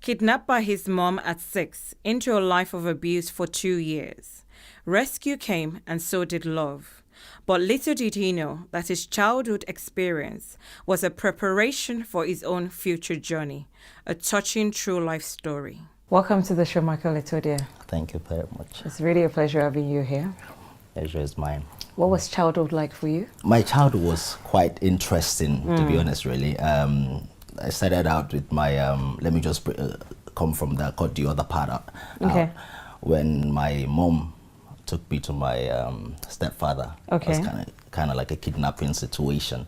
Kidnapped by his mom at 6 into a life of abuse for 2 years. Rescue came and so did love. But little did he know that his childhood experience was a preparation for his own future journey, a touching true life story. Welcome to the show, Michael Etoedia. Thank you very much. It's really a pleasure having you here. Pleasure is mine. What was childhood like for you? My childhood was quite interesting, to be honest, really. I started out with my, let me just come from that, cut the other part out. Okay. When my mom took me to my stepfather. Okay. It was kind of like a kidnapping situation.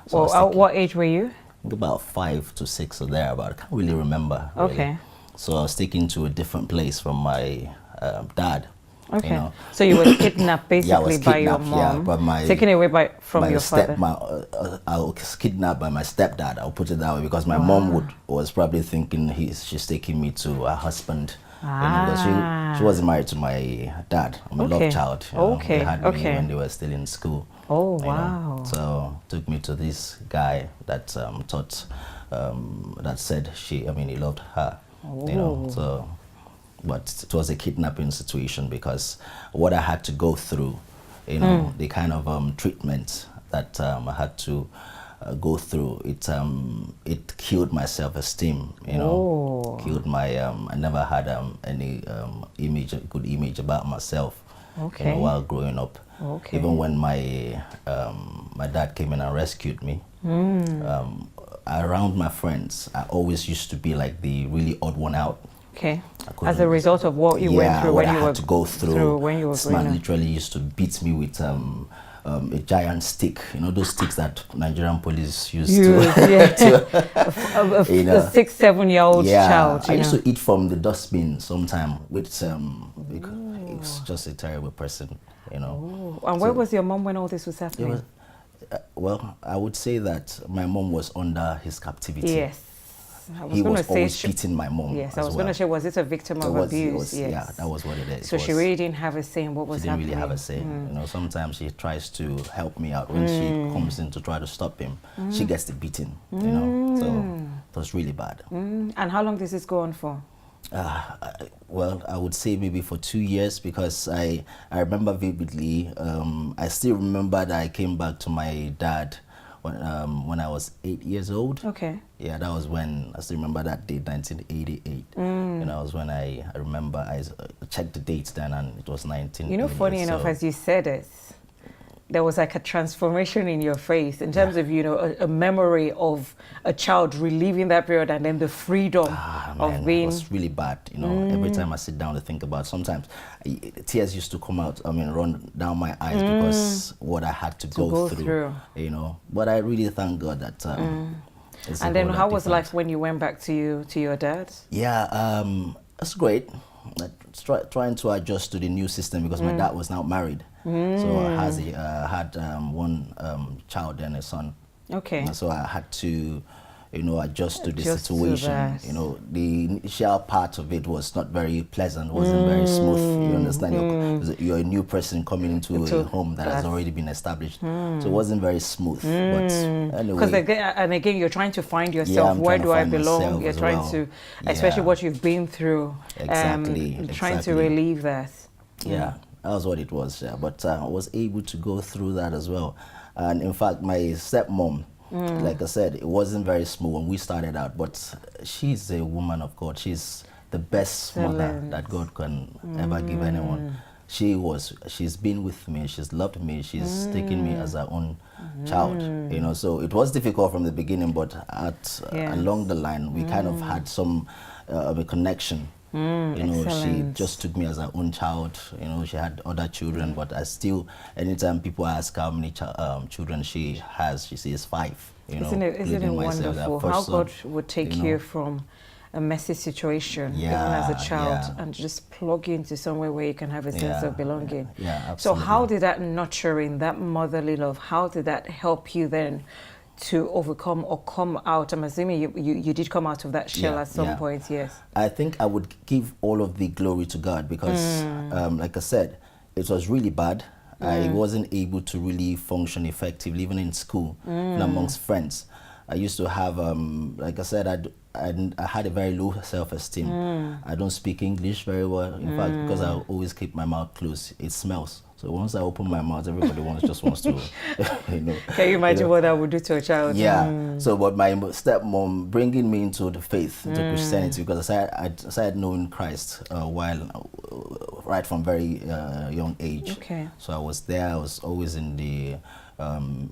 So Well, what age were you? About 5 to 6 or thereabout. I can't really remember. Really. Okay. So I was taken to a different place from my dad. Okay. You know. So you were kidnapped basically by your mom, taken away from your father. I was kidnapped by my stepdad. I'll put it that way, because my mom was probably thinking she's taking me to her husband. You know, because she wasn't married to my dad. I'm a love child. You know. They had me when they were still in school. Oh, you wow. know. So took me to this guy that that said he loved her. You know, so. But it was a kidnapping situation, because what I had to go through, you know, the kind of treatment that I had to go through, it killed my self-esteem, you know, killed my, I never had any good image about myself, you know, while growing up. Okay. Even when my dad came in and rescued me, around my friends, I always used to be like the really odd one out. Okay. As a result of what you went through when you were to go through when you were this man literally used to beat me with a giant stick, you know, those sticks that Nigerian police used to, you know, a 6, 7-year-old child. I used to eat from the dustbin sometime with it's just a terrible person, you know. And where was your mom when all this was happening? Well, I would say that my mom was under his captivity. Yes. He was always beating my mom. Yes, I was going to say, was it a victim of abuse? Yes. Yeah, that was what it is. So she really didn't have a say in what was happening. She didn't really have a say. You know, sometimes she tries to help me out. When she comes in to try to stop him, she gets the beating, you know. So it was really bad. And how long does this go on for? Well, I would say maybe for 2 years, because I remember vividly. I still remember that I came back to my dad when I was 8 years old. Okay. Yeah, that was when I still remember that date, 1988. You know, was when I remember I checked the dates then, and it was 1988. You know, funny enough, as you said it, there was like a transformation in your face in terms of, you know, a memory of a child reliving that period, and then the freedom of being. It was really bad, you know. Every time I sit down to think about it, sometimes tears used to come out, run down my eyes, because what I had to go through, you know. But I really thank God that and then how was life when you went back to your dad? Yeah, it's great. Trying to adjust to the new system, because my dad was now married. So I had one child and a son. Okay. And so I had to, you know, adjust to the situation. You know, the initial part of it was not very pleasant, wasn't very smooth. You understand? You're a new person coming into a home that has already been established. So it wasn't very smooth. But anyway. Because again, you're trying to find yourself. Where do I belong? You're trying to, especially what you've been through. Exactly. Trying to relieve that. Yeah. That was what it was, yeah. But I was able to go through that as well. And in fact, my stepmom, like I said, it wasn't very smooth when we started out, but she's a woman of God. She's the best mother that God can ever give anyone. She's been with me, she's loved me, she's taken me as her own child, you know. So it was difficult from the beginning, but along the line, we kind of had some of a connection. You know, she just took me as her own child. You know, she had other children, but I still, anytime people ask how many children she has, she says 5. You know, isn't it wonderful how God would take you from a messy situation, even as a child, and just plug you into somewhere where you can have a sense of belonging. So how did that nurturing, that motherly love, how did that help you then to overcome or come out? I'm assuming you did come out of that shell at some point, yes. I think I would give all of the glory to God, because like I said, it was really bad. I wasn't able to really function effectively, even in school and amongst friends. I used to have, like I said, I had a very low self-esteem. I don't speak English very well. In fact, because I always keep my mouth closed, it smells. So once I open my mouth, everybody just wants to, you know. Can you imagine what that would do to a child? Yeah. So, but my stepmom bringing me into the faith, into Christianity, because I started knowing Christ right from very young age. Okay. So I was there. I was always in the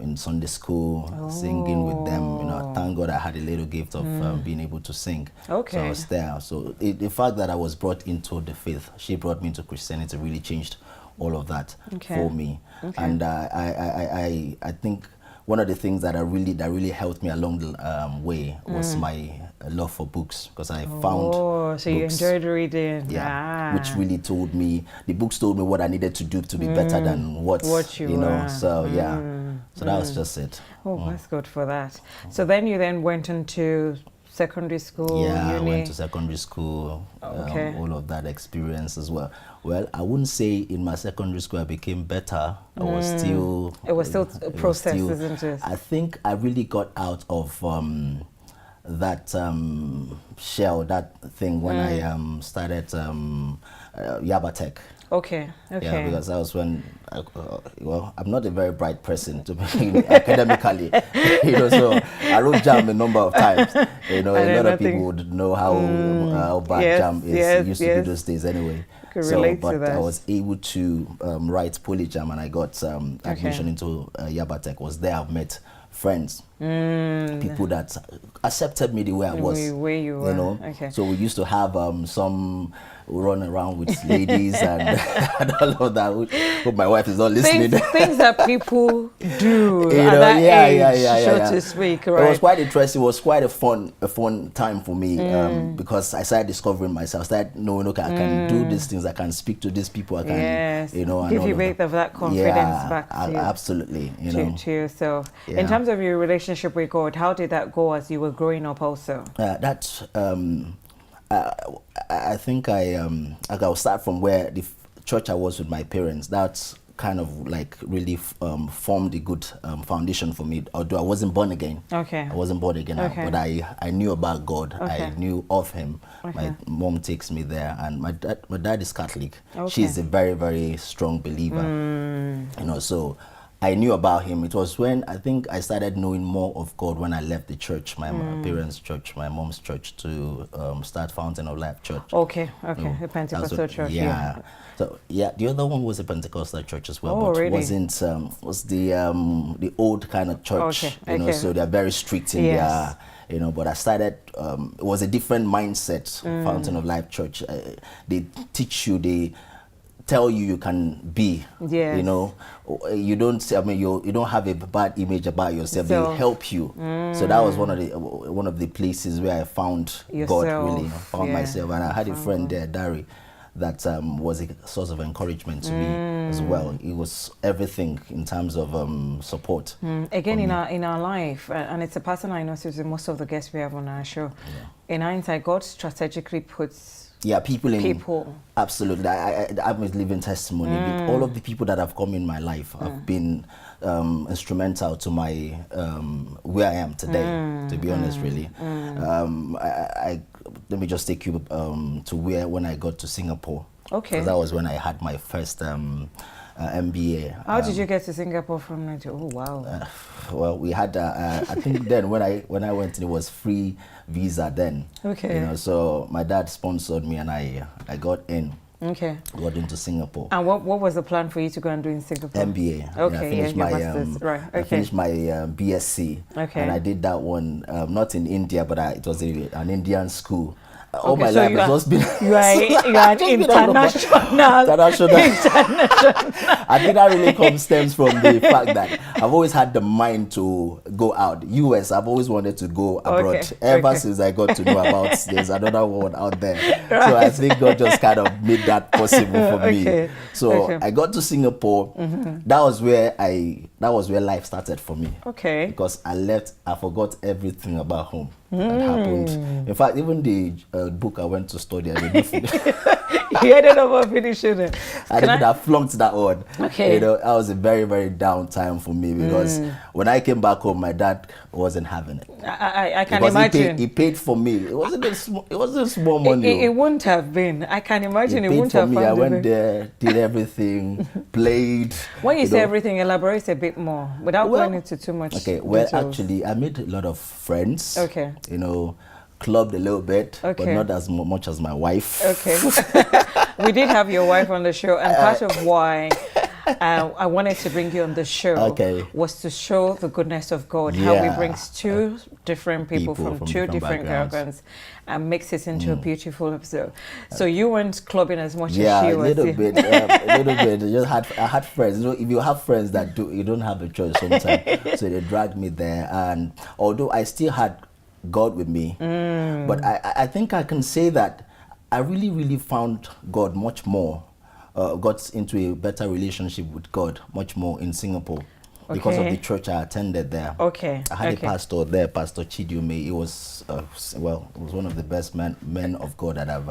in Sunday school, singing with them. You know, thank God I had a little gift of being able to sing. Okay. So I was there. So the fact that I was brought into the faith, she brought me into Christianity, really changed all of that for me. And I think one of the things that really helped me along the way was my love for books, because I found so you enjoyed reading. Which really told me, the books told me what I needed to do to be better than what you know. So so that was just it. That's good for that. So then you went into secondary school. Uni. I went to secondary school. All of that experience as well. Well, I wouldn't say in my secondary school I became better. It was still a process, isn't it? I think I really got out of that shell, that thing, when I started Yabatech. Okay. Yeah, because that was when, well, I'm not a very bright person to be academically, you know, so I wrote JAM a number of times. You know, a lot of people would know how bad JAM used to be those days anyway. But I was able to write Polyjam, and I got admission into Yabatech. Was there I met friends, people that accepted me the way I was. The way you were. You know, so we used to have some run around with ladies and, and all of that. Hope my wife is not listening. Things that people do at that age, so to speak, right? It was quite interesting. It was quite a fun time for me, because I started discovering myself. I started knowing, okay, I can do these things. I can speak to these people. I can, you know, give you a bit of that confidence back to you. Absolutely, you know, to yourself. In terms of your relationship with God, how did that go as you were growing up also? I think I'll start from where the church I was with my parents. That's kind of like really formed a good foundation for me, although I wasn't born again. I wasn't born again, but I knew about God. I knew of him. My mom takes me there, and my dad is Catholic. She's a very, very strong believer. You know, so I knew about him. It was when I think I started knowing more of God when I left the church, my parents' church, my mom's church, to start Fountain of Life Church. A Pentecostal church. So the other one was a Pentecostal church as well, but really? wasn't was the old kind of church. You know, so they're very strict in their, you know. But I started. It was a different mindset. Fountain of Life Church. They teach you. They tell you can be, you know, you don't, I mean, you don't have a bad image about yourself. They help you. So that was one of the places where I found God, really found myself. And I had a friend there, Dari, that was a source of encouragement to me as well. It was everything in terms of support. Again, in our life, and it's a pattern I notice with most of the guests we have on our show. In hindsight, God strategically puts people. Absolutely. I'm a living testimony. All of the people that have come in my life have been instrumental to my where I am today, to be honest, really. Let me just take you to when I got to Singapore. That was when I had my first MBA. How did you get to Singapore from Nigeria? Oh, wow. Well, we had, I think then when I went, it was free visa then. You know, so my dad sponsored me, and I got in. Got into Singapore. And what was the plan for you to go and do in Singapore? MBA. I finished my BSc. And I did that one, not in India, but it was an Indian school. All my life has just been. You are international. I think that really stems from the fact that I've always had the mind to go out. US, I've always wanted to go abroad. Ever since I got to know about there's another one out there. So I think God just kind of made that possible for me. So I got to Singapore. That was where life started for me. Because I forgot everything about home. that happened. In fact, even the book I went to study, I didn't finish. You ended up finishing it. I didn't have flunked that one. Okay. You know, that was a very, very down time for me because when I came back home, my dad wasn't having it. I can imagine. He paid for me. It wasn't small money. It wouldn't have been. I can imagine he it wouldn't paid have for me. found I went there, did everything, played. When you say everything, elaborate a bit more without going into too much. Okay, well, details. actually, I made a lot of friends. Okay. You know, clubbed a little bit, but not as much as my wife. Okay. We did have your wife on the show, and part of why I wanted to bring you on the show was to show the goodness of God, how He brings two different people from two different backgrounds and makes it into a beautiful episode. So you weren't clubbing as much as she was. Yeah, a little bit. I had friends. You know, if you have friends that you don't have a choice sometimes. So they dragged me there, and although I still had God with me, but I think I can say that I really, really found God much more. Got into a better relationship with God much more in Singapore because of the church I attended there. Okay. I had a pastor there, Pastor Chidiume. He was he was one of the best men of God that I've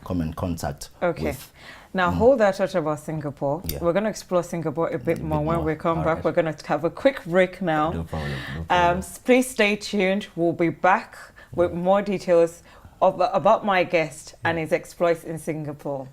come in contact with. Now hold that thought about Singapore. We're going to explore Singapore a bit more when we come back. We're going to have a quick break now. No problem. No problem. Please stay tuned. We'll be back with more details about my guest and his exploits in Singapore.